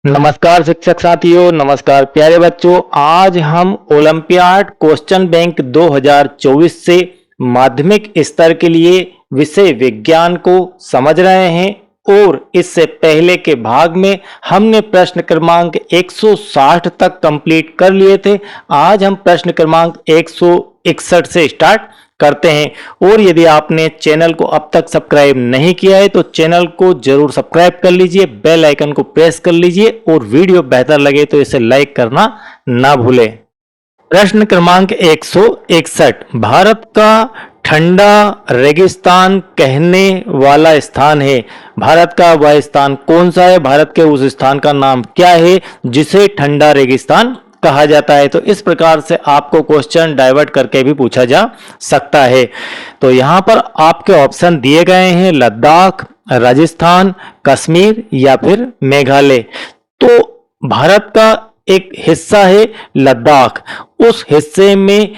नमस्कार शिक्षक साथियों, नमस्कार प्यारे बच्चों। आज हम ओलंपियाड क्वेश्चन बैंक 2024 से माध्यमिक स्तर के लिए विषय विज्ञान को समझ रहे हैं और इससे पहले के भाग में हमने प्रश्न क्रमांक 160 तक कंप्लीट कर लिए थे। आज हम प्रश्न क्रमांक 161 से स्टार्ट करते हैं। और यदि आपने चैनल को अब तक सब्सक्राइब नहीं किया है तो चैनल को जरूर सब्सक्राइब कर लीजिए, बेल आइकन को प्रेस कर लीजिए और वीडियो बेहतर लगे तो इसे लाइक करना ना भूलें। प्रश्न क्रमांक 161, भारत का ठंडा रेगिस्तान कहने वाला स्थान है। भारत का वह स्थान कौन सा है? भारत के उस स्थान का नाम क्या है जिसे ठंडा रेगिस्तान कहा जाता है? तो इस प्रकार से आपको क्वेश्चन डाइवर्ट करके भी पूछा जा सकता है। तो यहां पर आपके ऑप्शन दिए गए हैं, लद्दाख, राजस्थान, कश्मीर या फिर मेघालय। तो भारत का एक हिस्सा है लद्दाख, उस हिस्से में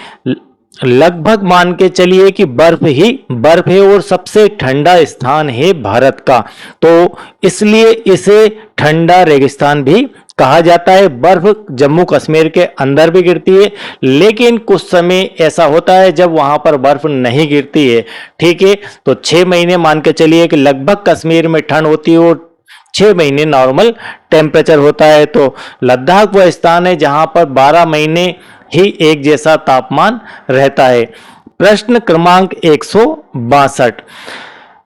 लगभग मान के चलिए कि बर्फ ही बर्फ है और सबसे ठंडा स्थान है भारत का, तो इसलिए इसे ठंडा रेगिस्तान भी कहा जाता है। बर्फ जम्मू कश्मीर के अंदर भी गिरती है, लेकिन कुछ समय ऐसा होता है जब वहां पर बर्फ नहीं गिरती है। ठीक है, तो 6 महीने मान के चलिए कि लगभग कश्मीर में ठंड होती है और 6 महीने नॉर्मल टेम्परेचर होता है। तो लद्दाख वह स्थान है जहां पर 12 महीने ही एक जैसा तापमान रहता है। प्रश्न क्रमांक 162,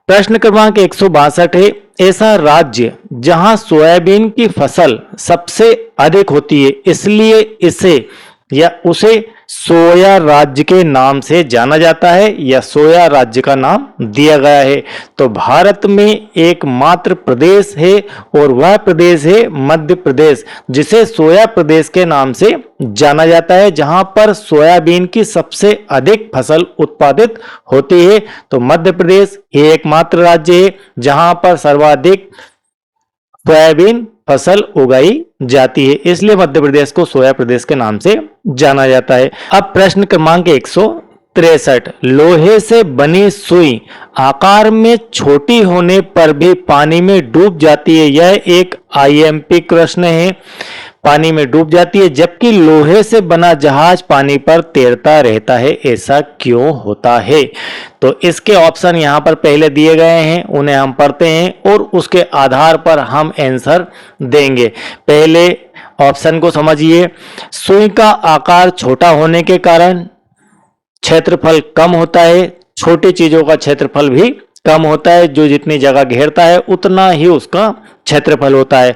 प्रश्न क्रमांक 162 है, ऐसा राज्य जहां सोयाबीन की फसल सबसे अधिक होती है इसलिए इसे या उसे सोया राज्य के नाम से जाना जाता है या सोया राज्य का नाम दिया गया है। तो भारत में एकमात्र प्रदेश है और वह प्रदेश है मध्य प्रदेश, जिसे सोया प्रदेश के नाम से जाना जाता है, जहां पर सोयाबीन की सबसे अधिक फसल उत्पादित होती है। तो मध्य प्रदेश ये एकमात्र राज्य है जहां पर सर्वाधिक सोयाबीन फसल उगाई जाती है, इसलिए मध्य प्रदेश को सोया प्रदेश के नाम से जाना जाता है। अब प्रश्न क्रमांक 163, लोहे से बनी सुई आकार में छोटी होने पर भी पानी में डूब जाती है। यह एक आईएमपी प्रश्न है। पानी में डूब जाती है जबकि लोहे से बना जहाज पानी पर तैरता रहता है, ऐसा क्यों होता है? तो इसके ऑप्शन यहां पर पहले दिए गए हैं, उन्हें हम पढ़ते हैं और उसके आधार पर हम आंसर देंगे। पहले ऑप्शन को समझिए, सुई का आकार छोटा होने के कारण क्षेत्रफल कम होता है। छोटी चीजों का क्षेत्रफल भी कम होता है, जो जितनी जगह घेरता है उतना ही उसका क्षेत्रफल होता है।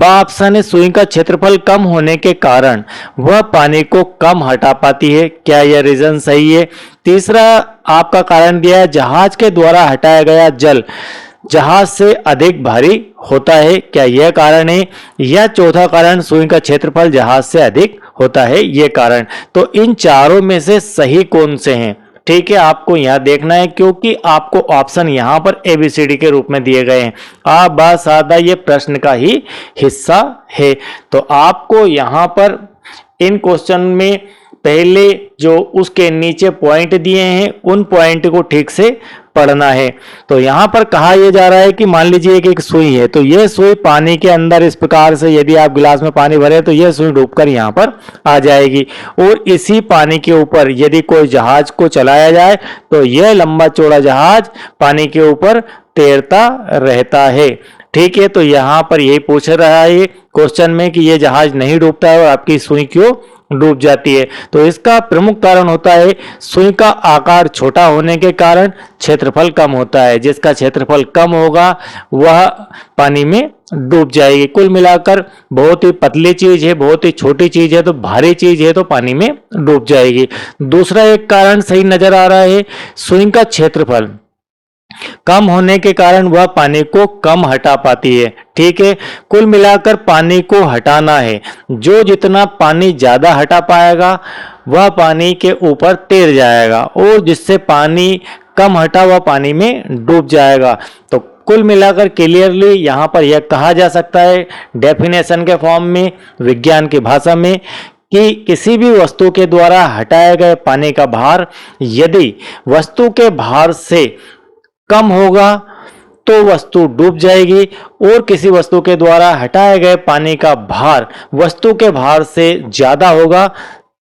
ऑप्शन है, सुई का क्षेत्रफल कम होने के कारण वह पानी को कम हटा पाती है। क्या यह रीजन सही है? तीसरा आपका कारण दिया है, जहाज के द्वारा हटाया गया जल जहाज से अधिक भारी होता है। क्या यह कारण है? या चौथा कारण, सुई का क्षेत्रफल जहाज से अधिक होता है, यह कारण। तो इन चारों में से सही कौन से हैं? ठीक है, आपको यहां देखना है क्योंकि आपको ऑप्शन यहां पर एबीसीडी के रूप में दिए गए हैं। बस सादा ये प्रश्न का ही हिस्सा है। तो आपको यहां पर इन क्वेश्चन में पहले जो उसके नीचे पॉइंट दिए हैं उन पॉइंट को ठीक से पढ़ना है। तो यहां पर कहा यह जा रहा है कि मान लीजिए कि एक सुई है, तो यह सुई पानी के अंदर इस प्रकार से, यदि आप गिलास में पानी भरे तो यह सुई डूबकर यहां पर आ जाएगी और इसी पानी के ऊपर यदि कोई जहाज को चलाया जाए तो यह लंबा चौड़ा जहाज पानी के ऊपर तैरता रहता है। ठीक है, तो यहां पर यही पूछ रहा है क्वेश्चन में कि यह जहाज नहीं डूबता है और आपकी सुई क्यों डूब जाती है? तो इसका प्रमुख कारण होता है सुई का आकार छोटा होने के कारण क्षेत्रफल कम होता है। जिसका क्षेत्रफल कम होगा वह पानी में डूब जाएगी। कुल मिलाकर बहुत ही पतली चीज है, बहुत ही छोटी चीज है, तो भारी चीज है तो पानी में डूब जाएगी। दूसरा एक कारण सही नजर आ रहा है, सुई का क्षेत्रफल कम होने के कारण वह पानी को कम हटा पाती है। ठीक है, कुल मिलाकर पानी को हटाना है, जो जितना पानी ज्यादा हटा पाएगा वह पानी के ऊपर तैर जाएगा और जिससे पानी कम हटा वह पानी में डूब जाएगा। तो कुल मिलाकर क्लियरली यहां पर यह कहा जा सकता है डेफिनेशन के फॉर्म में, विज्ञान की भाषा में, कि किसी भी वस्तु के द्वारा हटाए गए पानी का भार यदि वस्तु के भार से कम होगा तो वस्तु डूब जाएगी, और किसी वस्तु के द्वारा हटाए गए पानी का भार वस्तु के भार से ज्यादा होगा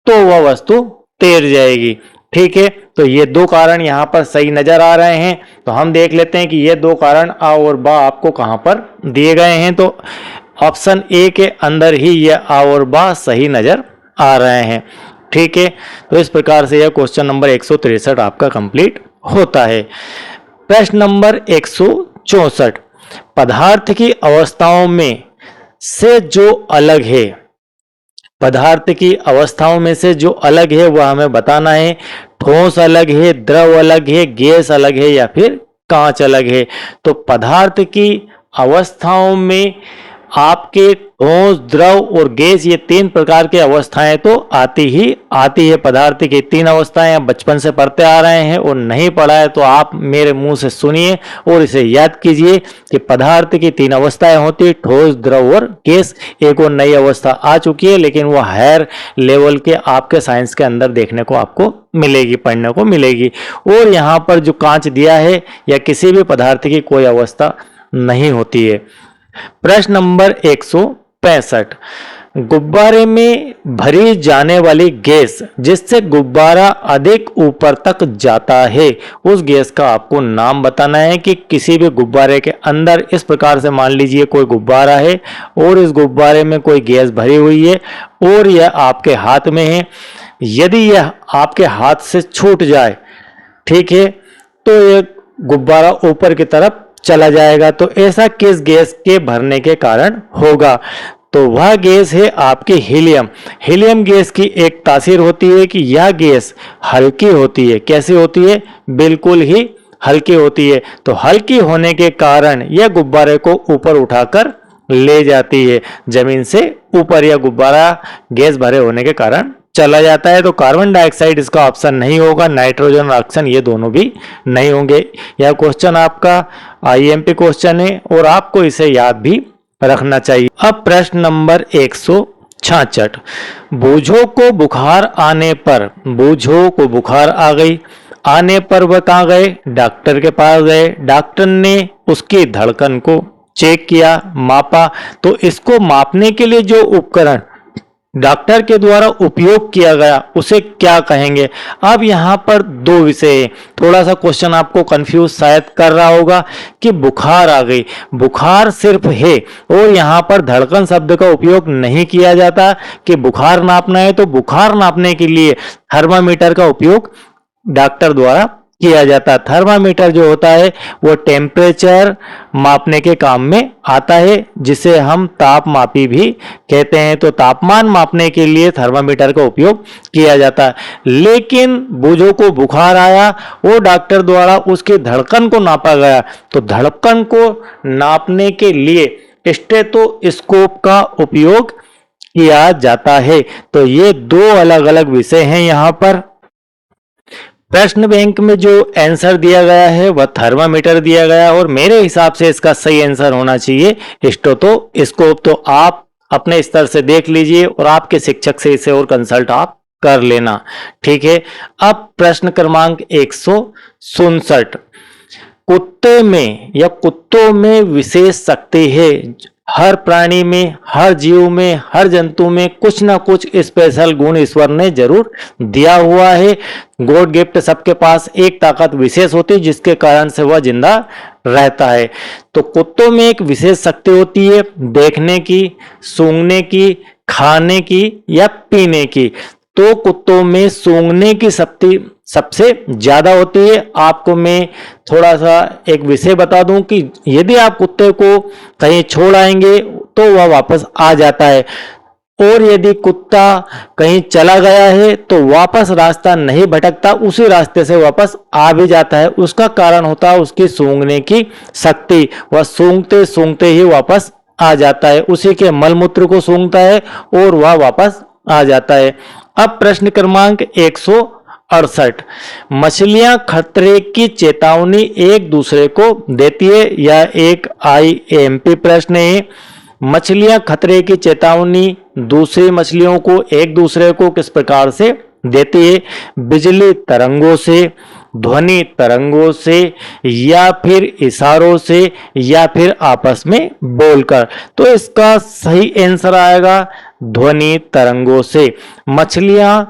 तो वह वस्तु तैर जाएगी। ठीक है, तो ये दो कारण यहाँ पर सही नजर आ रहे हैं। तो हम देख लेते हैं कि ये दो कारण आ और बा आपको कहाँ पर दिए गए हैं। तो ऑप्शन ए के अंदर ही ये आ और बा सही नजर आ रहे हैं। ठीक है, तो इस प्रकार से यह क्वेश्चन नंबर 163 आपका कंप्लीट होता है। प्रश्न नंबर 164, पदार्थ की अवस्थाओं में से जो अलग है, पदार्थ की अवस्थाओं में से जो अलग है वह हमें बताना है। ठोस अलग है, द्रव अलग है, गैस अलग है या फिर कांच अलग है। तो पदार्थ की अवस्थाओं में आपके ठोस, द्रव और गैस ये तीन प्रकार की अवस्थाएं तो आती है। पदार्थ की तीन अवस्थाएं आप बचपन से पढ़ते आ रहे हैं और नहीं पढ़ा है तो आप मेरे मुंह से सुनिए और इसे याद कीजिए कि पदार्थ की तीन अवस्थाएं होती है, ठोस, द्रव और गैस। एक और नई अवस्था आ चुकी है लेकिन वो हायर लेवल के आपके साइंस के अंदर देखने को आपको मिलेगी, पढ़ने को मिलेगी। और यहाँ पर जो कांच दिया है या किसी भी पदार्थ की कोई अवस्था नहीं होती है। प्रश्न नंबर 165, गुब्बारे में भरी जाने वाली गैस जिससे गुब्बारा अधिक ऊपर तक जाता है, उस गैस का आपको नाम बताना है। कि किसी भी गुब्बारे के अंदर इस प्रकार से मान लीजिए कोई गुब्बारा है और इस गुब्बारे में कोई गैस भरी हुई है और यह आपके हाथ में है। यदि यह आपके हाथ से छूट जाए, ठीक है, तो यह गुब्बारा ऊपर की तरफ चला जाएगा। तो ऐसा किस गैस के भरने के कारण होगा? तो वह गैस है आपकी हीलियम। हीलियम गैस की एक तासीर होती है कि यह गैस हल्की होती है। कैसी होती है? बिल्कुल ही हल्की होती है। तो हल्की होने के कारण यह गुब्बारे को ऊपर उठाकर ले जाती है जमीन से ऊपर। यह गुब्बारा गैस भरे होने के कारण चला जाता है। तो कार्बन डाइऑक्साइड इसका ऑप्शन नहीं होगा, नाइट्रोजन ऑक्सीजन ये दोनों भी नहीं होंगे। यह क्वेश्चन आपका आईएमपी क्वेश्चन है और आपको इसे याद भी रखना चाहिए। अब प्रश्न नंबर 166, बूझो को बुखार आने पर, बूझो को बुखार आ गई, आने पर वह कहाँ गए? डॉक्टर के पास गए। डॉक्टर ने उसकी धड़कन को चेक किया, मापा। तो इसको मापने के लिए जो उपकरण डॉक्टर के द्वारा उपयोग किया गया उसे क्या कहेंगे? अब यहाँ पर दो विषय है। थोड़ा सा क्वेश्चन आपको कंफ्यूज शायद कर रहा होगा कि बुखार आ गई, बुखार सिर्फ है और यहाँ पर धड़कन शब्द का उपयोग नहीं किया जाता। कि बुखार नापना है तो बुखार नापने के लिए थर्मामीटर का उपयोग डॉक्टर द्वारा किया जाता है। थर्मामीटर जो होता है वो टेम्परेचर मापने के काम में आता है, जिसे हम तापमापी भी कहते हैं। तो तापमान मापने के लिए थर्मामीटर का उपयोग किया जाता है। लेकिन बूझो को बुखार आया और डॉक्टर द्वारा उसकी धड़कन को नापा गया। तो धड़कन को नापने के लिए स्टेथोस्कोप का उपयोग किया जाता है। तो ये दो अलग अलग विषय हैं। यहाँ पर प्रश्न बैंक में जो आंसर दिया गया है वह थर्मामीटर दिया गया और मेरे हिसाब से इसका सही आंसर होना चाहिए स्टेथोस्कोप। तो आप अपने स्तर से देख लीजिए और आपके शिक्षक से इसे और कंसल्ट आप कर लेना। ठीक है, अब प्रश्न क्रमांक 167, कुत्ते में या कुत्तों में विशेष शक्ति है। हर प्राणी में, हर जीव में, हर जंतु में कुछ ना कुछ स्पेशल गुण ईश्वर ने जरूर दिया हुआ है। गॉड गिफ्ट सबके पास एक ताकत विशेष होती है जिसके कारण से वह जिंदा रहता है। तो कुत्तों में एक विशेष शक्ति होती है देखने की, सूंघने की, खाने की या पीने की। तो कुत्तों में सूंघने की शक्ति सबसे ज्यादा होती है। आपको मैं थोड़ा सा एक विषय बता दूं कि यदि आप कुत्ते को कहीं छोड़ आएंगे तो वह वापस आ जाता है, और यदि कुत्ता कहीं चला गया है तो वापस रास्ता नहीं भटकता, उसी रास्ते से वापस आ भी जाता है। उसका कारण होता है उसकी सूंघने की शक्ति। वह सूंघते सूंघते ही वापस आ जाता है, उसी के मलमूत्र को सूंघता है और वह वापस आ जाता है। अब प्रश्न क्रमांक 168, मछलियां खतरे की चेतावनी एक दूसरे को देती है। यह एक आईएमपी प्रश्न है। मछलियां खतरे की चेतावनी दूसरी मछलियों को एक दूसरे को किस प्रकार से देती है? बिजली तरंगों से, ध्वनि तरंगों से या फिर इशारों से या फिर आपस में बोलकर। तो इसका सही आंसर आएगा ध्वनि तरंगों से। मछलियां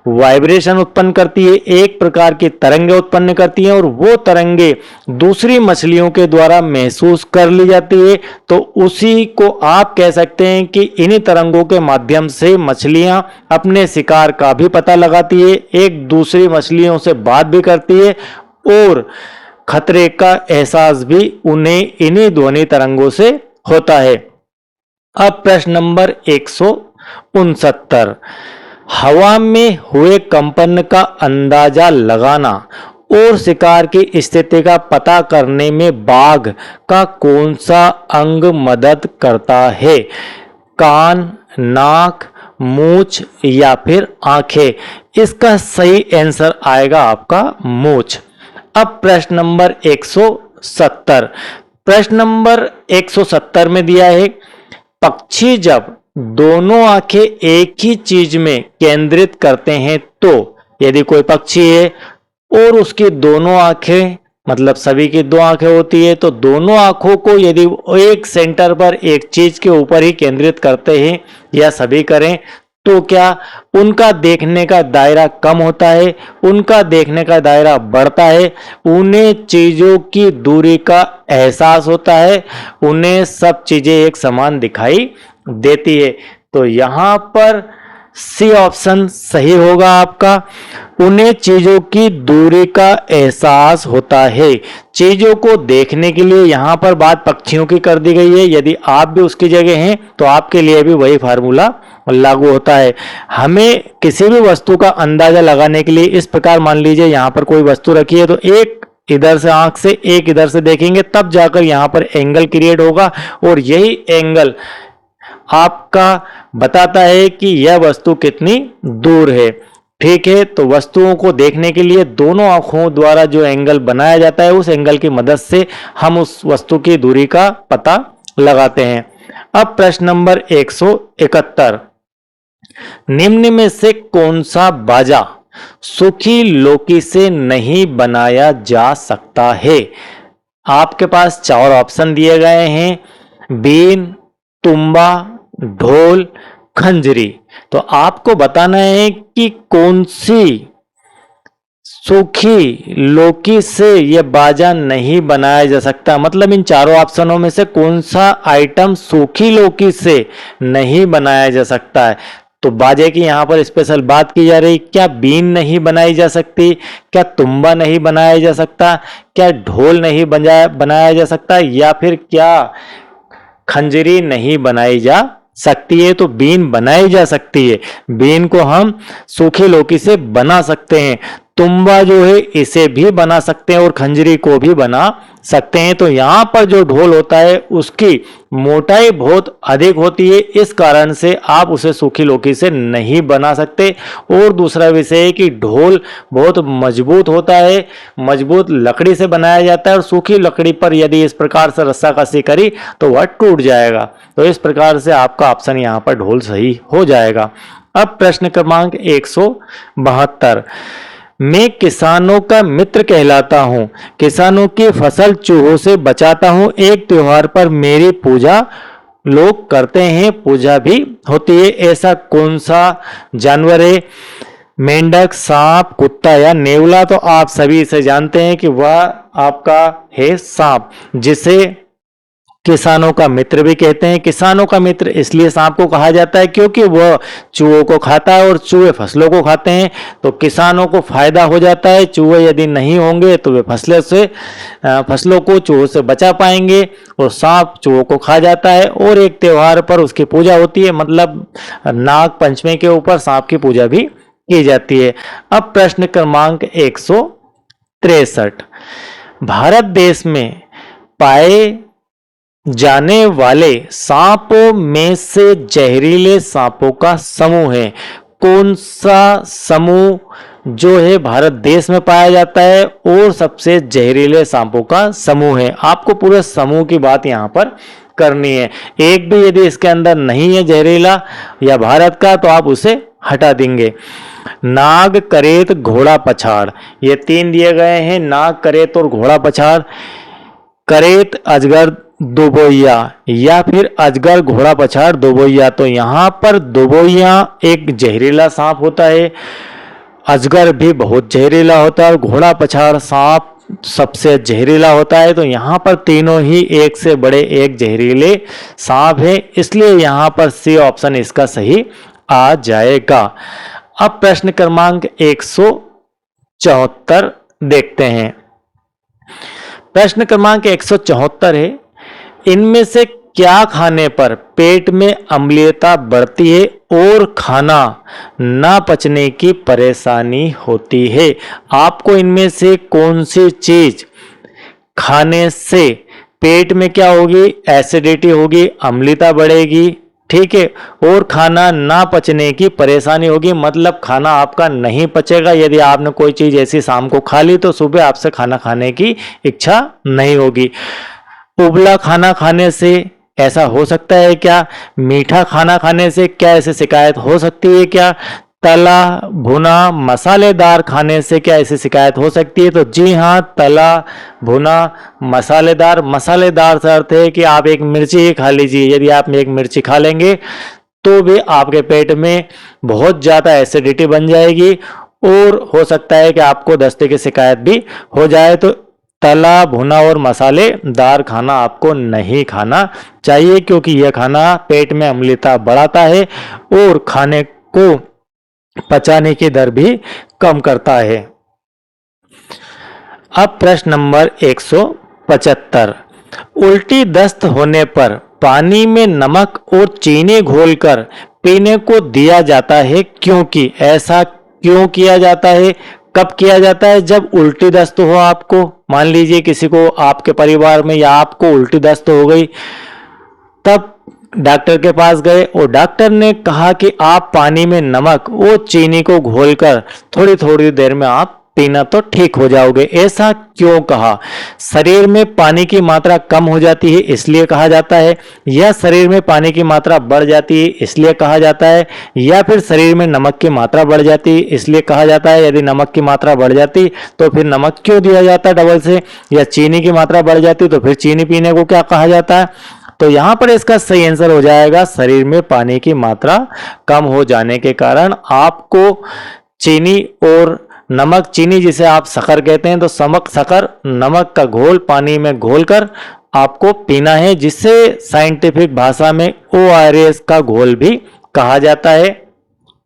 वाइब्रेशन उत्पन्न करती है, एक प्रकार की तरंगे उत्पन्न करती हैं और वो तरंगे दूसरी मछलियों के द्वारा महसूस कर ली जाती है। तो उसी को आप कह सकते हैं कि इन्हीं तरंगों के माध्यम से मछलियां अपने शिकार का भी पता लगाती है, एक दूसरी मछलियों से बात भी करती है और खतरे का एहसास भी उन्हें इन्हीं ध्वनि तरंगों से होता है। अब प्रश्न नंबर 169, हवा में हुए कंपन का अंदाजा लगाना और शिकार की स्थिति का पता करने में बाघ का कौन सा अंग मदद करता है? कान, नाक, मूंछ या फिर आंखें? इसका सही आंसर आएगा आपका मूंछ। अब प्रश्न नंबर 170, प्रश्न नंबर 170 में दिया है, पक्षी जब दोनों आंखें एक ही चीज में केंद्रित करते हैं तो, यदि कोई पक्षी है और उसकी दोनों आंखें, मतलब सभी की दो आंखें होती है, तो दोनों आंखों को यदि एक सेंटर पर एक चीज के ऊपर ही केंद्रित करते हैं या सभी करें तो क्या उनका देखने का दायरा कम होता है, उनका देखने का दायरा बढ़ता है, उन्हें चीजों की दूरी का एहसास होता है, उन्हें सब चीजें एक समान दिखाई देती है? तो यहां पर सी ऑप्शन सही होगा आपका, उन्हें चीजों की दूरी का एहसास होता है। चीजों को देखने के लिए यहां पर बात पक्षियों की कर दी गई है, यदि आप भी उसकी जगह हैं तो आपके लिए भी वही फार्मूला लागू होता है। हमें किसी भी वस्तु का अंदाजा लगाने के लिए इस प्रकार, मान लीजिए यहां पर कोई वस्तु रखी है तो एक इधर से आंख से एक इधर से देखेंगे तब जाकर यहां पर एंगल क्रिएट होगा और यही एंगल आपका बताता है कि यह वस्तु कितनी दूर है। ठीक है, तो वस्तुओं को देखने के लिए दोनों आंखों द्वारा जो एंगल बनाया जाता है उस एंगल की मदद से हम उस वस्तु की दूरी का पता लगाते हैं। अब प्रश्न नंबर 171, निम्न में से कौन सा बाजा सूखी लौकी से नहीं बनाया जा सकता है? आपके पास 4 ऑप्शन दिए गए हैं, बीन, तुंबा, ढोल, खंजरी। तो आपको बताना है कि कौन सी सूखी लौकी से यह बाजा नहीं बनाया जा सकता, मतलब इन चारों ऑप्शनों में से कौन सा आइटम सूखी लौकी से नहीं बनाया जा सकता है? तो बाजे की यहां पर स्पेशल बात की जा रही, क्या बीन नहीं बनाई जा सकती, क्या तुम्बा नहीं बनाया जा सकता, क्या ढोल नहीं बनाया जा सकता, या फिर क्या खंजरी नहीं बनाई जा सकती है? तो बीन बनाई जा सकती है, बीन को हम सूखी लौकी से बना सकते हैं, तुम्बा जो है इसे भी बना सकते हैं और खंजरी को भी बना सकते हैं। तो यहाँ पर जो ढोल होता है उसकी मोटाई बहुत अधिक होती है, इस कारण से आप उसे सूखी लौकी से नहीं बना सकते। और दूसरा विषय है कि ढोल बहुत मजबूत होता है, मजबूत लकड़ी से बनाया जाता है और सूखी लकड़ी पर यदि इस प्रकार से रस्साकसी करी तो वह टूट जाएगा। तो इस प्रकार से आपका ऑप्शन यहाँ पर ढोल सही हो जाएगा। अब प्रश्न क्रमांक 172, मैं किसानों का मित्र कहलाता हूँ, किसानों की फसल चूहों से बचाता हूँ, एक त्योहार पर मेरी पूजा लोग करते हैं, पूजा भी होती है, ऐसा कौन सा जानवर है? मेंढक, सांप, कुत्ता या नेवला? तो आप सभी इसे जानते हैं कि वह आपका है सांप, जिसे किसानों का मित्र भी कहते हैं। किसानों का मित्र इसलिए सांप को कहा जाता है क्योंकि वह चूहों को खाता है और चूहे फसलों को खाते हैं, तो किसानों को फायदा हो जाता है। चूहे यदि नहीं होंगे तो वे फसलों को चूहों से बचा पाएंगे और सांप चूहों को खा जाता है और एक त्योहार पर उसकी पूजा होती है, मतलब नाग पंचमी के ऊपर सांप की पूजा भी की जाती है। अब प्रश्न क्रमांक 163, भारत देश में पाए जाने वाले सांपों में से जहरीले सांपों का समूह है, कौन सा समूह जो है भारत देश में पाया जाता है और सबसे जहरीले सांपों का समूह है? आपको पूरे समूह की बात यहाँ पर करनी है, एक भी यदि इसके अंदर नहीं है जहरीला या भारत का तो आप उसे हटा देंगे। नाग, करेत, घोड़ा पछाड़, ये 3 दिए गए हैं, नाग, करेत और घोड़ा पछाड़। करेत, अजगर, दोबोइया या फिर अजगर, घोड़ा पछाड़, दोबोइया। तो यहाँ पर दोबोइया एक जहरीला सांप होता है, अजगर भी बहुत जहरीला होता है और घोड़ा पछाड़ सांप सबसे जहरीला होता है। तो यहाँ पर तीनों ही एक से बड़े एक जहरीले सांप है, इसलिए यहाँ पर सी ऑप्शन इसका सही आ जाएगा। अब प्रश्न क्रमांक 174 देखते हैं। प्रश्न क्रमांक 174 है, इनमें से क्या खाने पर पेट में अम्लीयता बढ़ती है और खाना ना पचने की परेशानी होती है? आपको इनमें से कौन सी चीज खाने से पेट में क्या होगी? एसिडिटी होगी, अम्लता बढ़ेगी, ठीक है, और खाना ना पचने की परेशानी होगी, मतलब खाना आपका नहीं पचेगा। यदि आपने कोई चीज ऐसी शाम को खा ली तो सुबह आपसे खाना खाने की इच्छा नहीं होगी। उबला खाना खाने से ऐसा हो सकता है क्या? मीठा खाना खाने से क्या ऐसी शिकायत हो सकती है क्या? तला भुना मसालेदार खाने से क्या ऐसी शिकायत हो सकती है? तो जी हाँ, तला भुना मसालेदार, मसालेदार से अर्थ है कि आप एक मिर्ची ही खा लीजिए। यदि आप एक मिर्ची खा लेंगे तो भी आपके पेट में बहुत ज़्यादा एसिडिटी बन जाएगी और हो सकता है कि आपको दस्ते की शिकायत भी हो जाए। तो तला भुना और मसालेदार खाना आपको नहीं खाना चाहिए, क्योंकि यह खाना पेट में अम्लता बढ़ाता है और खाने को पचाने की दर भी कम करता है। अब प्रश्न नंबर 175, उल्टी दस्त होने पर पानी में नमक और चीनी घोलकर पीने को दिया जाता है, क्योंकि ऐसा क्यों किया जाता है? कब किया जाता है? जब उल्टी दस्त हो आपको, मान लीजिए किसी को आपके परिवार में या आपको उल्टी दस्त हो गई, तब डॉक्टर के पास गए और डॉक्टर ने कहा कि आप पानी में नमक और चीनी को घोलकर थोड़ी थोड़ी देर में आप पीना तो ठीक हो जाओगे। ऐसा क्यों कहा? शरीर में पानी की मात्रा कम हो जाती है इसलिए कहा जाता है, या शरीर में पानी की मात्रा बढ़ जाती है इसलिए कहा जाता है, या फिर शरीर में नमक की मात्रा बढ़ जाती है इसलिए कहा जाता है? यदि नमक की मात्रा बढ़ जाती तो फिर नमक क्यों दिया जाता है डबल से, या चीनी की मात्रा बढ़ जाती तो फिर चीनी पीने को क्या कहा जाता है? तो यहां पर इसका सही आंसर हो जाएगा, शरीर में पानी की मात्रा कम हो जाने के कारण आपको चीनी और नमक, चीनी जिसे आप शक्कर कहते हैं, तो शक्कर नमक का घोल पानी में घोलकर आपको पीना है, जिसे साइंटिफिक भाषा में ORS का घोल भी कहा जाता है।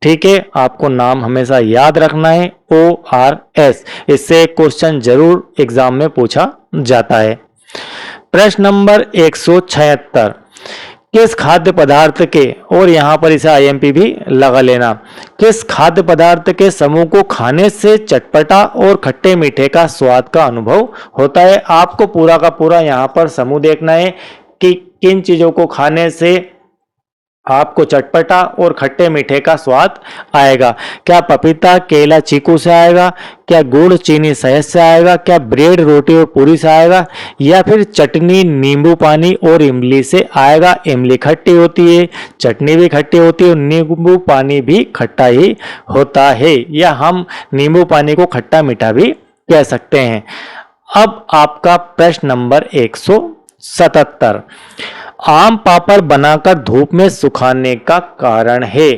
ठीक है, आपको नाम हमेशा याद रखना है, ORS। इससे क्वेश्चन जरूर एग्जाम में पूछा जाता है। प्रश्न नंबर 176, किस खाद्य पदार्थ के, और यहां पर इसे IMP भी लगा लेना, किस खाद्य पदार्थ के समूह को खाने से चटपटा और खट्टे मीठे का स्वाद का अनुभव होता है? आपको पूरा का पूरा यहां पर समूह देखना है कि किन चीजों को खाने से आपको चटपटा और खट्टे मीठे का स्वाद आएगा। क्या पपीता, केला, चीकू से आएगा? क्या गुड़, चीनी, शहद से आएगा? क्या ब्रेड, रोटी और पूरी से आएगा? या फिर चटनी, नींबू पानी और इमली से आएगा? इमली खट्टी होती है, चटनी भी खट्टी होती है और नींबू पानी भी खट्टा ही होता है, या हम नींबू पानी को खट्टा मीठा भी कह सकते हैं। अब आपका प्रश्न नंबर 177, आम पापड़ बनाकर धूप में सुखाने का कारण है?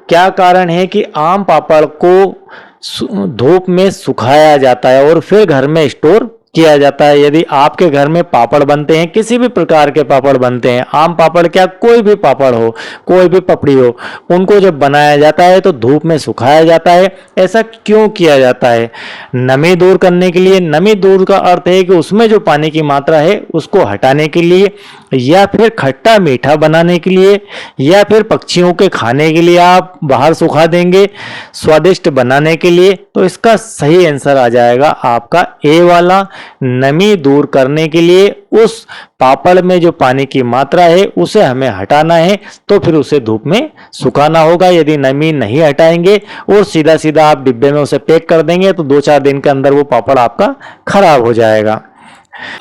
क्या कारण है कि आम पापड़ को धूप में सुखाया जाता है और फिर घर में स्टोर किया जाता है? यदि आपके घर में पापड़ बनते हैं, किसी भी प्रकार के पापड़ बनते हैं, आम पापड़ क्या कोई भी पापड़ हो, कोई भी पपड़ी हो, उनको जब बनाया जाता है तो धूप में सुखाया जाता है। ऐसा क्यों किया जाता है? नमी दूर करने के लिए। नमी दूर का अर्थ है कि उसमें जो पानी की मात्रा है उसको हटाने के लिए, या फिर खट्टा मीठा बनाने के लिए, या फिर पक्षियों के खाने के लिए आप बाहर सुखा देंगे, स्वादिष्ट बनाने के लिए। तो इसका सही आंसर आ जाएगा आपका ए वाला, नमी दूर करने के लिए। उस पापड़ में जो पानी की मात्रा है उसे हमें हटाना है, तो फिर उसे धूप में सुखाना होगा। यदि नमी नहीं हटाएंगे और सीधा सीधा आप डिब्बे में उसे पैक कर देंगे तो 2-4 दिन के अंदर वो पापड़ आपका खराब हो जाएगा।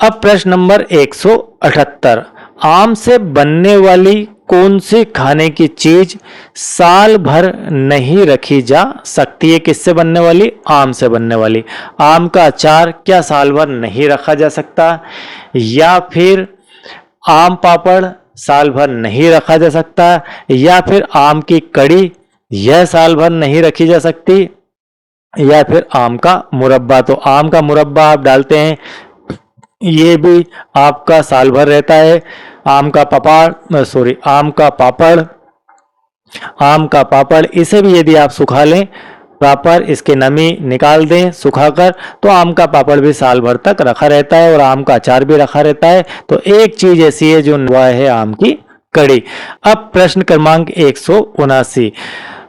अब प्रश्न नंबर 178, आम से बनने वाली कौन सी खाने की चीज साल भर नहीं रखी जा सकती है? किससे बनने वाली? आम से बनने वाली। आम का अचार क्या साल भर नहीं रखा जा सकता? या फिर आम पापड़ साल भर नहीं रखा जा सकता? या फिर आम की कड़ी, यह साल भर नहीं रखी जा सकती? या फिर आम का मुरब्बा? तो आम का मुरब्बा आप डालते हैं, ये भी आपका साल भर रहता है। आम का पापड़, इसे भी यदि आप सुखा लें प्रॉपर, इसके नमी निकाल दें सुखाकर, तो आम का पापड़ भी साल भर तक रखा रहता है और आम का अचार भी रखा रहता है। तो एक चीज ऐसी है जो वह है आम की कड़ी। अब प्रश्न क्रमांक 179,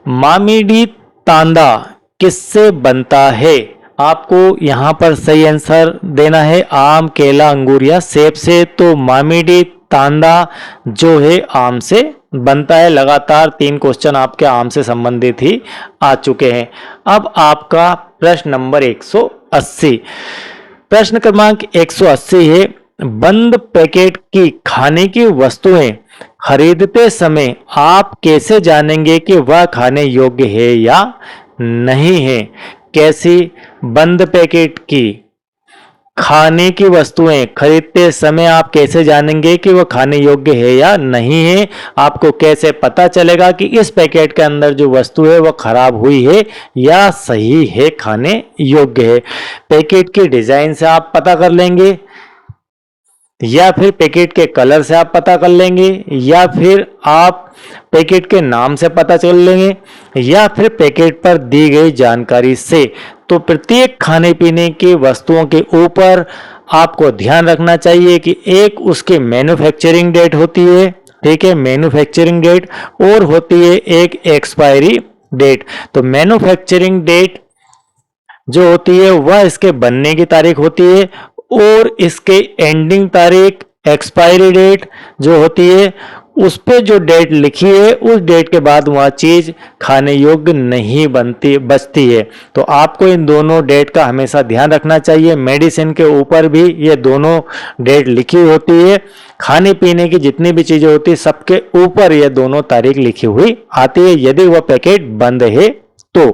मामीडी तांदा किससे बनता है? आपको यहाँ पर सही आंसर देना है आम, केला, अंगूर या सेब से। तो मामीडी तांदा जो है आम से बनता है। लगातार 3 क्वेश्चन आपके आम से संबंधित ही आ चुके हैं। अब आपका प्रश्न नंबर 180, प्रश्न क्रमांक 180 है, बंद पैकेट की खाने की वस्तुएं खरीदते समय आप कैसे जानेंगे कि वह खाने योग्य है या नहीं है? कैसी? बंद पैकेट की खाने की वस्तुएं खरीदते समय आप कैसे जानेंगे कि वह खाने योग्य है या नहीं है? आपको कैसे पता चलेगा कि इस पैकेट के अंदर जो वस्तु है वह खराब हुई है या सही है, खाने योग्य है? पैकेट की डिजाइन से आप पता कर लेंगे, या फिर पैकेट के कलर से आप पता कर लेंगे, या फिर आप पैकेट के नाम से पता कर लेंगे, या फिर पैकेट पर दी गई जानकारी से। तो प्रत्येक खाने पीने की वस्तुओं के ऊपर आपको ध्यान रखना चाहिए कि एक उसकी मैन्युफैक्चरिंग डेट होती है, ठीक है, मैन्युफैक्चरिंग डेट, और होती है एक एक्सपायरी डेट। तो मैन्युफैक्चरिंग डेट जो होती है वह इसके बनने की तारीख होती है, और इसके एंडिंग तारीख, एक्सपायरी डेट जो होती है, उस पे जो डेट लिखी है उस डेट के बाद वह चीज खाने योग्य नहीं बचती है। तो आपको इन दोनों डेट का हमेशा ध्यान रखना चाहिए। मेडिसिन के ऊपर भी ये दोनों डेट लिखी होती है, खाने पीने की जितनी भी चीजें होती है सबके ऊपर ये दोनों तारीख लिखी हुई आती है, यदि वह पैकेट बंद है तो।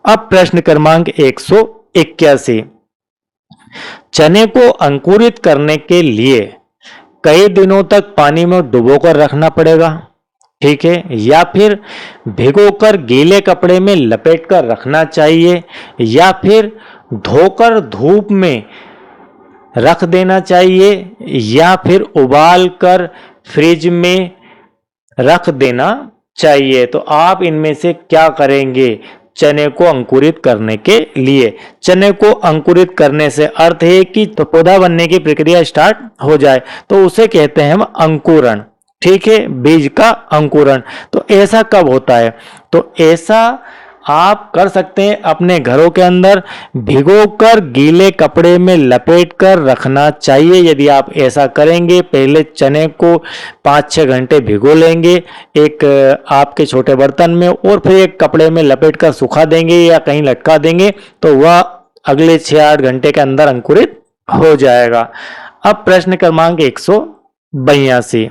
अब प्रश्न क्रमांक 181, चने को अंकुरित करने के लिए कई दिनों तक पानी में डुबोकर रखना पड़ेगा, ठीक है, या फिर भिगोकर गीले कपड़े में लपेटकर रखना चाहिए, या फिर धोकर धूप में रख देना चाहिए, या फिर उबाल कर फ्रिज में रख देना चाहिए? तो आप इनमें से क्या करेंगे चने को अंकुरित करने के लिए? चने को अंकुरित करने से अर्थ है कि तो पौधा बनने की प्रक्रिया स्टार्ट हो जाए, तो उसे कहते हैं हम अंकुरण, ठीक है, बीज का अंकुरण। तो ऐसा कब होता है? तो ऐसा आप कर सकते हैं अपने घरों के अंदर, भिगोकर गीले कपड़े में लपेट कर रखना चाहिए। यदि आप ऐसा करेंगे, पहले चने को 5-6 घंटे भिगो लेंगे एक आपके छोटे बर्तन में, और फिर एक कपड़े में लपेट कर सुखा देंगे या कहीं लटका देंगे, तो वह अगले 6-8 घंटे के अंदर अंकुरित हो जाएगा। अब प्रश्न क्रमांक 182,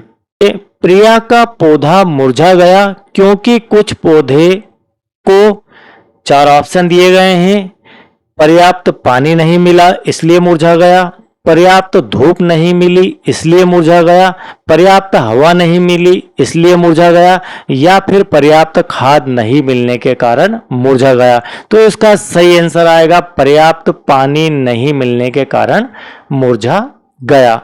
प्रिया का पौधा मुरझा गया क्योंकि कुछ पौधे को 4 ऑप्शन दिए गए हैं। पर्याप्त पानी नहीं मिला इसलिए मुरझा गया, पर्याप्त धूप नहीं मिली इसलिए मुरझा गया, पर्याप्त हवा नहीं मिली इसलिए मुरझा गया, या फिर पर्याप्त खाद नहीं मिलने के कारण मुरझा गया? तो इसका सही आंसर आएगा पर्याप्त पानी नहीं मिलने के कारण मुरझा गया।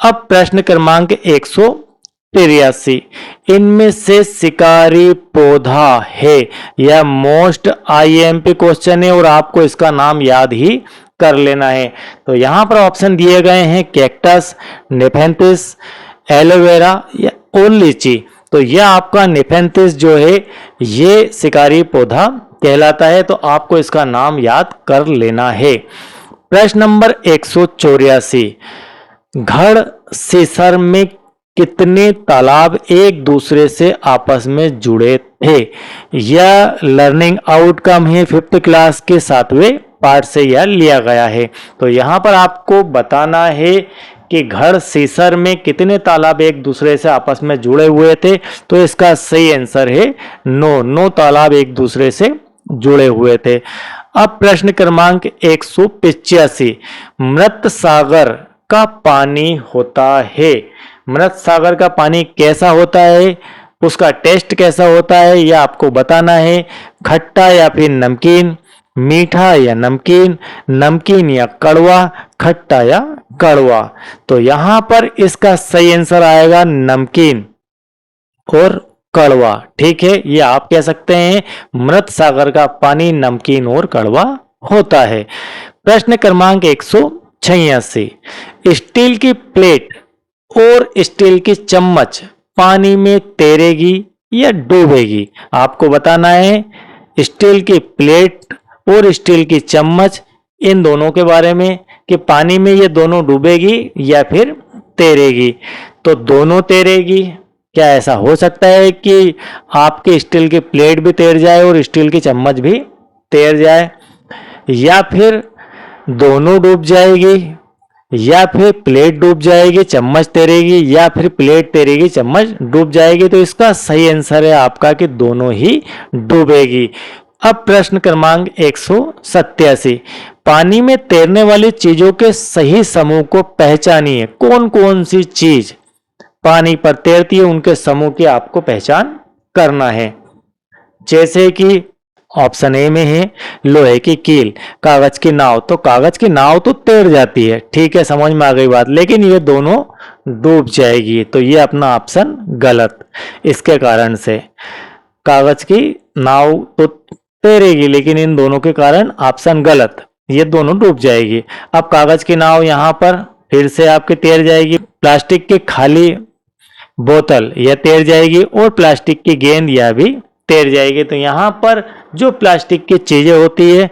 अब प्रश्न क्रमांक 183, इनमें से शिकारी पौधा है? यह मोस्ट IMP क्वेश्चन है और आपको इसका नाम याद ही कर लेना है। तो यहां पर ऑप्शन दिए गए हैं कैक्टस, नेफेंथिस, एलोवेरा या लीची। तो यह आपका नेफेंथिस जो है ये शिकारी पौधा कहलाता है, तो आपको इसका नाम याद कर लेना है। प्रश्न नंबर 184, घड़ सीसर में कितने तालाब एक दूसरे से आपस में जुड़े थे? यह लर्निंग आउटकम है 5th क्लास के 7वें पार्ट से यह लिया गया है। तो यहाँ पर आपको बताना है कि घड़ सीसर में कितने तालाब एक दूसरे से आपस में जुड़े हुए थे? तो इसका सही आंसर है 9 तालाब एक दूसरे से जुड़े हुए थे। अब प्रश्न क्रमांक 185, मृत सागर का पानी होता है। मृत सागर का पानी कैसा होता है, उसका टेस्ट कैसा होता है, यह आपको बताना है। खट्टा या फिर नमकीन, मीठा या नमकीन, नमकीन या कड़वा, खट्टा या कड़वा। तो यहां पर इसका सही आंसर आएगा नमकीन और कड़वा। ठीक है, ये आप कह सकते हैं मृत सागर का पानी नमकीन और कड़वा होता है। प्रश्न क्रमांक 186, स्टील की प्लेट और स्टील की चम्मच पानी में तैरेगी या डूबेगी? आपको बताना है स्टील की प्लेट और स्टील की चम्मच, इन दोनों के बारे में कि पानी में ये दोनों डूबेगी या फिर तैरेगी। तो दोनों तैरेगी। क्या ऐसा हो सकता है कि आपकी स्टील की प्लेट भी तैर जाए और स्टील की चम्मच भी तैर जाए, या फिर दोनों डूब जाएगी, या फिर प्लेट डूब जाएगी चम्मच तैरेगी, या फिर प्लेट तैरेगी चम्मच डूब जाएगी? तो इसका सही आंसर है आपका कि दोनों ही डूबेगी। अब प्रश्न क्रमांक 187, पानी में तैरने वाली चीजों के सही समूह को पहचानिए। कौन कौन सी चीज पानी पर तैरती है, उनके समूह की आपको पहचान करना है। जैसे कि ऑप्शन ए में है लोहे की कील, कागज की नाव। तो कागज की नाव तो तैर जाती है, ठीक है, समझ में आ गई बात, लेकिन ये दोनों डूब जाएगी। तो ये अपना ऑप्शन गलत। इसके कारण से कागज की नाव तो तैरेगी, लेकिन इन दोनों के कारण ऑप्शन गलत, ये दोनों डूब जाएगी। अब कागज की नाव यहाँ पर फिर से आपकी तैर जाएगी, प्लास्टिक की खाली बोतल यह तैर जाएगी, और प्लास्टिक की गेंद यह भी तैर जाएगी। तो यहाँ पर जो प्लास्टिक की चीजें होती है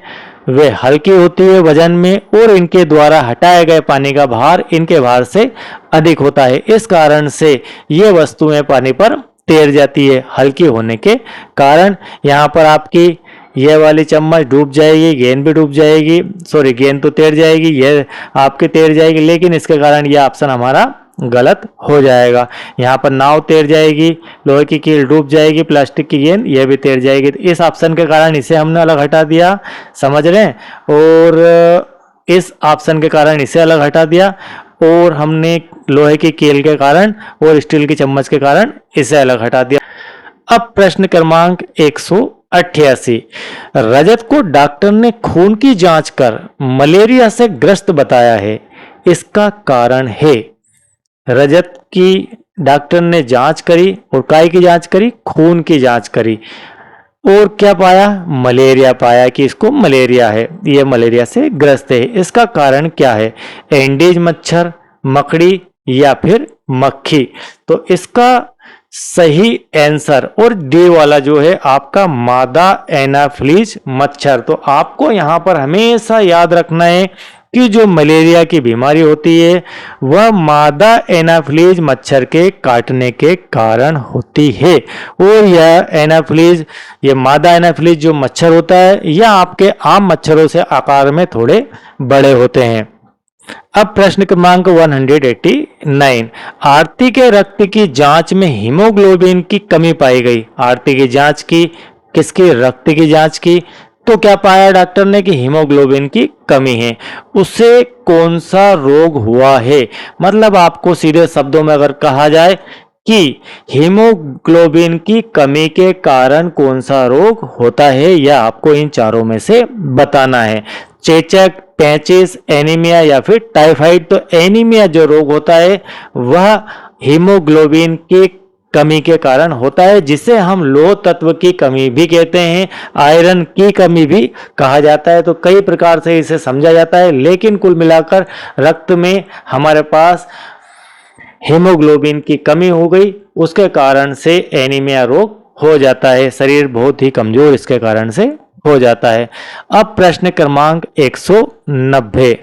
वे हल्की होती है वजन में, और इनके द्वारा हटाए गए पानी का भार इनके भार से अधिक होता है। इस कारण से ये वस्तुएं पानी पर तैर जाती है हल्की होने के कारण। यहाँ पर आपकी यह वाली चम्मच डूब जाएगी, गेंद भी डूब जाएगी, सॉरी गेंद तो तैर जाएगी, यह आपकी तैर जाएगी, लेकिन इसके कारण यह ऑप्शन हमारा गलत हो जाएगा। यहाँ पर नाव तैर जाएगी, लोहे की कील डूब जाएगी, प्लास्टिक की गेंद यह भी तैर जाएगी। तो इस ऑप्शन के कारण इसे हमने अलग हटा दिया, समझ रहे हैं, और इस ऑप्शन के कारण इसे अलग हटा दिया, और हमने लोहे की कील के कारण और स्टील की चम्मच के कारण इसे अलग हटा दिया। अब प्रश्न क्रमांक 188, रजत को डॉक्टर ने खून की जांच कर मलेरिया से ग्रस्त बताया है, इसका कारण है? रजत की डॉक्टर ने जांच करी, और काय की जांच करी? खून की जांच करी, और क्या पाया? मलेरिया पाया कि इसको मलेरिया है, ये मलेरिया से ग्रस्त है। इसका कारण क्या है? एंडीज मच्छर, मकड़ी या फिर मक्खी? तो इसका सही आंसर और डी वाला जो है आपका मादा एनाफ्लीज मच्छर। तो आपको यहां पर हमेशा याद रखना है कि जो मलेरिया की बीमारी होती है वह मादा एनाफ्लीज मच्छर के काटने के कारण होती है, और यह एनाफ्लीज, ये मादा एनाफ्लीज जो मच्छर होता है यह आपके आम मच्छरों से आकार में थोड़े बड़े होते हैं। अब प्रश्न क्रमांक 189, आरती के रक्त की जांच में हीमोग्लोबिन की कमी पाई गई। आरती की जांच की, किसकी? रक्त की जांच की। तो क्या पाया डॉक्टर ने कि हीमोग्लोबिन की कमी है। उसे कौन सा रोग हुआ है? मतलब आपको सीधे शब्दों में अगर कहा जाए कि हीमोग्लोबिन की कमी के कारण कौन सा रोग होता है, यह आपको इन चारों में से बताना है। चेचक, पैंचिस, एनीमिया या फिर टाइफाइड। तो एनीमिया जो रोग होता है वह हीमोग्लोबिन की कमी के कारण होता है, जिसे हम लोह तत्व की कमी भी कहते हैं, आयरन की कमी भी कहा जाता है। तो कई प्रकार से इसे समझा जाता है, लेकिन कुल मिलाकर रक्त में हमारे पास हीमोग्लोबिन की कमी हो गई, उसके कारण से एनीमिया रोग हो जाता है, शरीर बहुत ही कमजोर इसके कारण से हो जाता है। अब प्रश्न क्रमांक 190,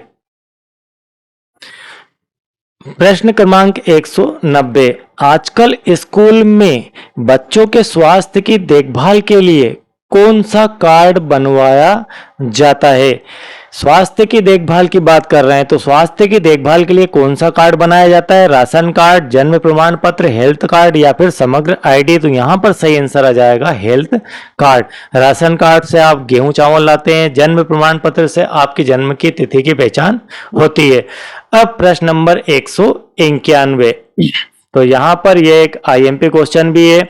प्रश्न क्रमांक 190, आजकल स्कूल में बच्चों के स्वास्थ्य की देखभाल के लिए कौन सा कार्ड बनवाया जाता है? स्वास्थ्य की देखभाल की बात कर रहे हैं तो स्वास्थ्य की देखभाल के लिए कौन सा कार्ड बनाया जाता है? राशन कार्ड, जन्म प्रमाण पत्र, हेल्थ कार्ड या फिर समग्र आईडी? तो यहाँ पर सही आंसर आ जाएगा हेल्थ कार्ड। राशन कार्ड से आप गेहूं चावल लाते हैं, जन्म प्रमाण पत्र से आपकी जन्म की तिथि की पहचान होती है। अब प्रश्न नंबर 191, तो यहाँ पर यह एक आईएमपी क्वेश्चन भी है।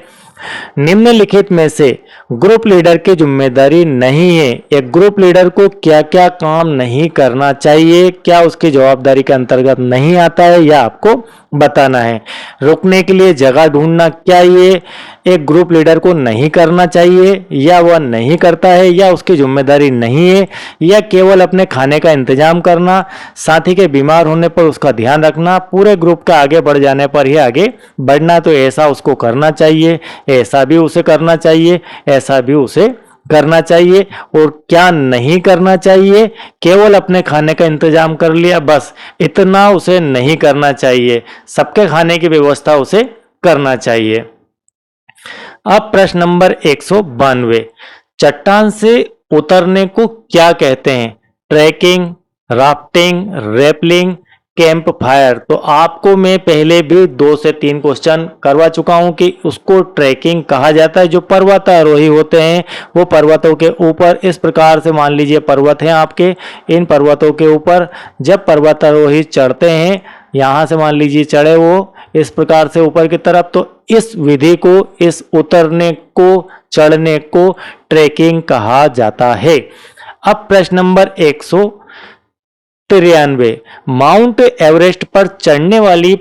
निम्नलिखित में से ग्रुप लीडर की जिम्मेदारी नहीं है, एक ग्रुप लीडर को क्या क्या काम नहीं करना चाहिए, क्या उसकी जवाबदारी के अंतर्गत नहीं आता है, या आपको बताना है। रुकने के लिए जगह ढूंढना, क्या ये एक ग्रुप लीडर को नहीं करना चाहिए, या वह नहीं करता है, या उसकी जिम्मेदारी नहीं है, या केवल अपने खाने का इंतजाम करना, साथी के बीमार होने पर उसका ध्यान रखना, पूरे ग्रुप का आगे बढ़ जाने पर ही आगे बढ़ना। तो ऐसा उसको करना चाहिए, ऐसा भी उसे करना चाहिए, ऐसा भी उसे करना चाहिए। और क्या नहीं करना चाहिए? केवल अपने खाने का इंतजाम कर लिया, बस इतना उसे नहीं करना चाहिए, सबके खाने की व्यवस्था उसे करना चाहिए। अब प्रश्न नंबर 192, चट्टान से उतरने को क्या कहते हैं? Trekking, rafting, rappelling, campfire? तो आपको मैं पहले भी 2 से 3 क्वेश्चन करवा चुका हूं कि उसको ट्रैकिंग कहा जाता है। जो पर्वतारोही होते हैं वो पर्वतों के ऊपर इस प्रकार से, मान लीजिए पर्वत हैं आपके, इन पर्वतों के ऊपर जब पर्वतारोही चढ़ते हैं, यहाँ से मान लीजिए चढ़े वो इस प्रकार से ऊपर की तरफ, तो इस विधि को, इस उतरने को, चढ़ने को ट्रैकिंग कहा जाता है। अब प्रश्न नंबर 193, माउंट एवरेस्ट पर चढ़ने वाली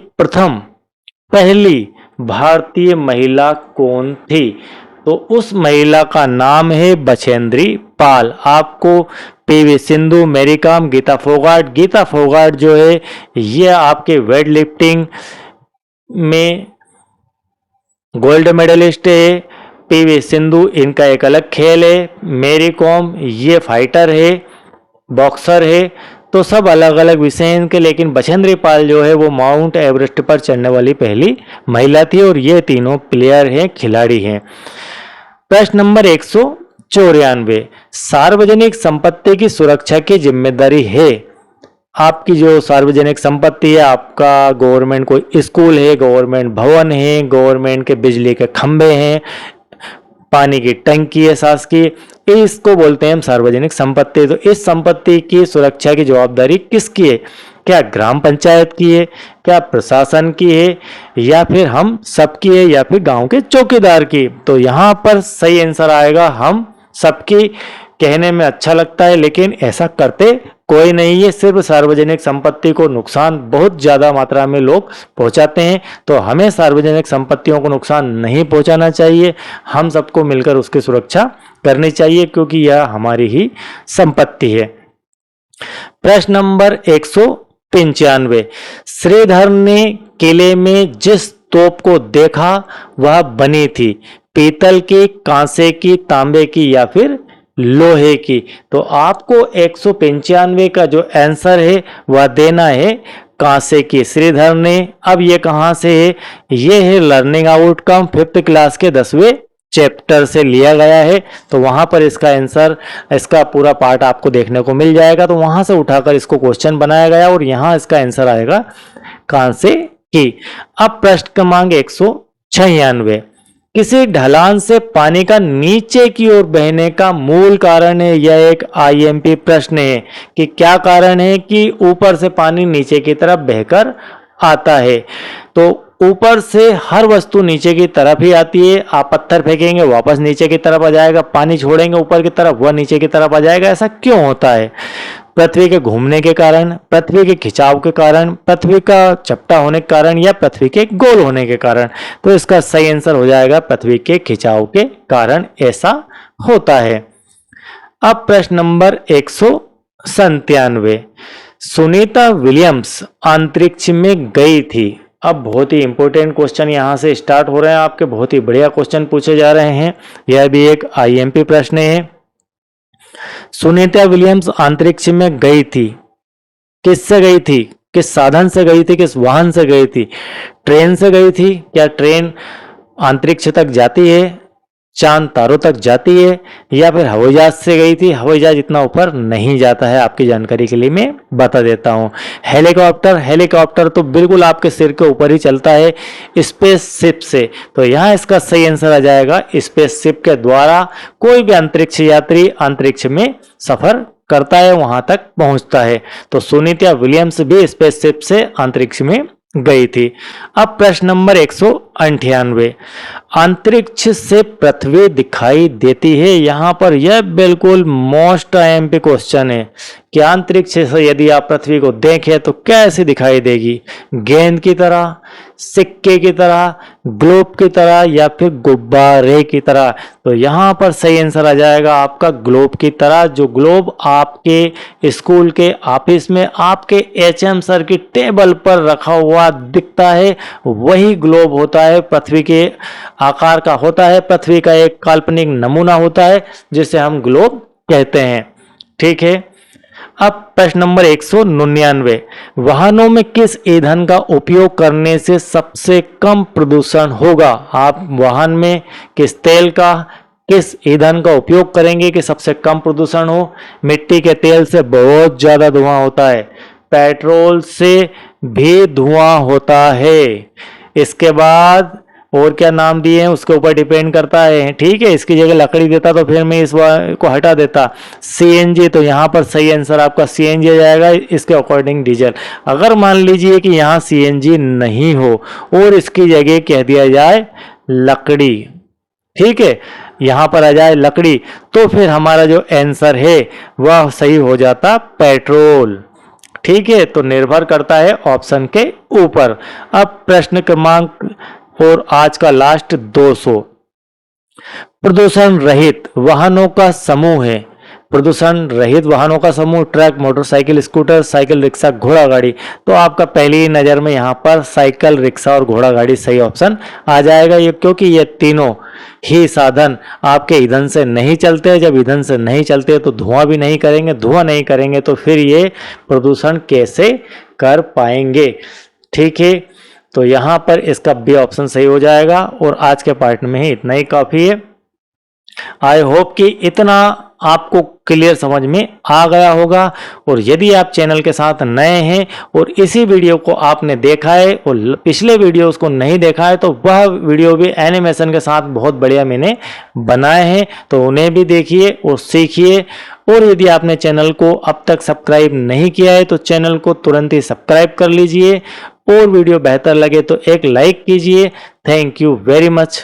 पहली भारतीय महिला कौन थी? तो उस महिला का नाम है बछेंद्री पाल। आपको पीवी सिंधु, मैरी कॉम, गीता फोगाट जो है ये आपके वेट लिफ्टिंग में गोल्ड मेडलिस्ट है। पीवी सिंधु इनका एक अलग खेल है, मैरी कॉम ये फाइटर है, बॉक्सर है, तो सब अलग अलग विषय हैं इनके। लेकिन बछेंद्री पाल जो है वो माउंट एवरेस्ट पर चढ़ने वाली पहली महिला थी, और ये तीनों प्लेयर हैं, खिलाड़ी हैं। प्रश्न नंबर 194, सार्वजनिक संपत्ति की सुरक्षा की जिम्मेदारी है, आपकी जो सार्वजनिक संपत्ति है, आपका गवर्नमेंट कोई स्कूल है, गवर्नमेंट भवन है, गवर्नमेंट के बिजली के खंभे हैं, पानी की टंकी है शासकीय, इसको बोलते हैं हम सार्वजनिक संपत्ति। तो इस संपत्ति की सुरक्षा की जवाबदारी किसकी है? क्या ग्राम पंचायत की है, क्या प्रशासन की है, या फिर हम सबकी है, या फिर गांव के चौकीदार की? तो यहाँ पर सही आंसर आएगा हम सबकी। कहने में अच्छा लगता है लेकिन ऐसा करते कोई नहीं है, सिर्फ सार्वजनिक संपत्ति को नुकसान बहुत ज्यादा मात्रा में लोग पहुंचाते हैं। तो हमें सार्वजनिक संपत्तियों को नुकसान नहीं पहुंचाना चाहिए, हम सबको मिलकर उसकी सुरक्षा करनी चाहिए, क्योंकि यह हमारी ही संपत्ति है। प्रश्न नंबर 195, श्रीधर ने किले में जिस तोप को देखा वह बनी थी पीतल की, कांसे की, तांबे की, या फिर लोहे की? तो आपको 195 का जो आंसर है वह देना है कांसे की, श्रीधर ने। अब ये कहां से है? ये है लर्निंग आउटकम 5th क्लास के 10वें चैप्टर से लिया गया है। तो वहां पर इसका आंसर, इसका पूरा पार्ट आपको देखने को मिल जाएगा। तो वहां से उठाकर इसको क्वेश्चन बनाया गया और यहां इसका आंसर आएगा कांसे की। अब प्रश्न क्रमांक 196, किसी ढलान से पानी का नीचे की ओर बहने का मूल कारण है। यह एक आईएमपी प्रश्न है कि क्या कारण है कि ऊपर से पानी नीचे की तरफ बहकर आता है। तो ऊपर से हर वस्तु नीचे की तरफ ही आती है। आप पत्थर फेंकेंगे वापस नीचे की तरफ आ जाएगा, पानी छोड़ेंगे ऊपर की तरफ वह नीचे की तरफ आ जाएगा। ऐसा क्यों होता है? पृथ्वी के घूमने के कारण, पृथ्वी के खिंचाव के कारण, पृथ्वी का चपटा होने के कारण, या पृथ्वी के गोल होने के कारण? तो इसका सही आंसर हो जाएगा पृथ्वी के खिंचाव के कारण ऐसा होता है। अब प्रश्न नंबर 197, सुनीता विलियम्स अंतरिक्ष में गई थी। अब बहुत ही इंपॉर्टेंट क्वेश्चन यहां से स्टार्ट हो रहे हैं आपके, बहुत ही बढ़िया क्वेश्चन पूछे जा रहे हैं। यह भी एक आईएमपी प्रश्न है। सुनीता विलियम्स अंतरिक्ष में गई थी, किससे गई थी, किस साधन से गई थी, किस वाहन से गई थी? ट्रेन से गई थी। क्या ट्रेन अंतरिक्ष तक जाती है? चांद तारों तक जाती है या फिर हवाई जहाज से गई थी? हवाई जहाज इतना ऊपर नहीं जाता है, आपकी जानकारी के लिए मैं बता देता हूँ। हेलीकॉप्टर, हेलीकॉप्टर तो बिल्कुल आपके सिर के ऊपर ही चलता है स्पेस शिप से। तो यहाँ इसका सही आंसर आ जाएगा, स्पेस शिप के द्वारा कोई भी अंतरिक्ष यात्री अंतरिक्ष में सफर करता है, वहां तक पहुंचता है। तो सुनीता विलियम्स भी स्पेस शिप से अंतरिक्ष में गई थी। अब प्रश्न नंबर 198, अंतरिक्ष से पृथ्वी दिखाई देती है? यहां पर यह बिल्कुल मोस्ट आईएमपी क्वेश्चन है कि अंतरिक्ष से यदि आप पृथ्वी को देखें तो कैसे दिखाई देगी? गेंद की तरह, सिक्के की तरह, ग्लोब की तरह या फिर गुब्बारे की तरह? तो यहां पर सही आंसर आ जाएगा आपका ग्लोब की तरह। जो ग्लोब आपके स्कूल के ऑफिस में आपके एचएम सर की टेबल पर रखा हुआ दिखता है, वही ग्लोब होता है, पृथ्वी के आकार का होता है, पृथ्वी का एक काल्पनिक नमूना होता है जिसे हम ग्लोब कहते हैं। ठीक है। अब प्रश्न नंबर 199, वाहनों में किस ईंधन का उपयोग करने से सबसे कम प्रदूषण होगा? आप वाहन में किस तेल का, किस ईंधन का उपयोग करेंगे कि सबसे कम प्रदूषण हो? मिट्टी के तेल से बहुत ज्यादा धुआं होता है, पेट्रोल से भी धुआं होता है, इसके बाद और क्या नाम दिए हैं उसके ऊपर डिपेंड करता है। ठीक है, इसकी जगह लकड़ी देता तो फिर मैं इस को हटा देता। सीएनजी, तो यहाँ पर सही आंसर आपका सीएनजी आ जाएगा, इसके अकॉर्डिंग डीजल। अगर मान लीजिए कि यहाँ सीएनजी नहीं हो और इसकी जगह कह दिया जाए लकड़ी, ठीक है, यहाँ पर आ जाए लकड़ी, तो फिर हमारा जो आंसर है वह सही हो जाता पेट्रोल। ठीक है, तो निर्भर करता है ऑप्शन के ऊपर। अब प्रश्न क्रमांक और आज का लास्ट 200, प्रदूषण रहित वाहनों का समूह है। प्रदूषण रहित वाहनों का समूह truck, motorcycle, scooter, cycle, rickshaw, घोड़ा गाड़ी। तो आपका पहली नजर में यहाँ पर साइकिल, रिक्शा और घोड़ा गाड़ी सही ऑप्शन आ जाएगा, ये क्योंकि ये तीनों ही साधन आपके ईंधन से नहीं चलते। जब ईंधन से नहीं चलते तो धुआं भी नहीं करेंगे, धुआं नहीं करेंगे तो फिर ये प्रदूषण कैसे कर पाएंगे? ठीक है, तो यहाँ पर इसका बी ऑप्शन सही हो जाएगा। और आज के पार्ट में ही इतना ही काफी है। आई होप कि इतना आपको क्लियर समझ में आ गया होगा। और यदि आप चैनल के साथ नए हैं और इसी वीडियो को आपने देखा है और पिछले वीडियो को नहीं देखा है, तो वह वीडियो भी एनिमेशन के साथ बहुत बढ़िया मैंने बनाए हैं, तो उन्हें भी देखिए और सीखिए। और यदि आपने चैनल को अब तक सब्सक्राइब नहीं किया है तो चैनल को तुरंत ही सब्सक्राइब कर लीजिए और वीडियो बेहतर लगे तो एक लाइक कीजिए। Thank you very much.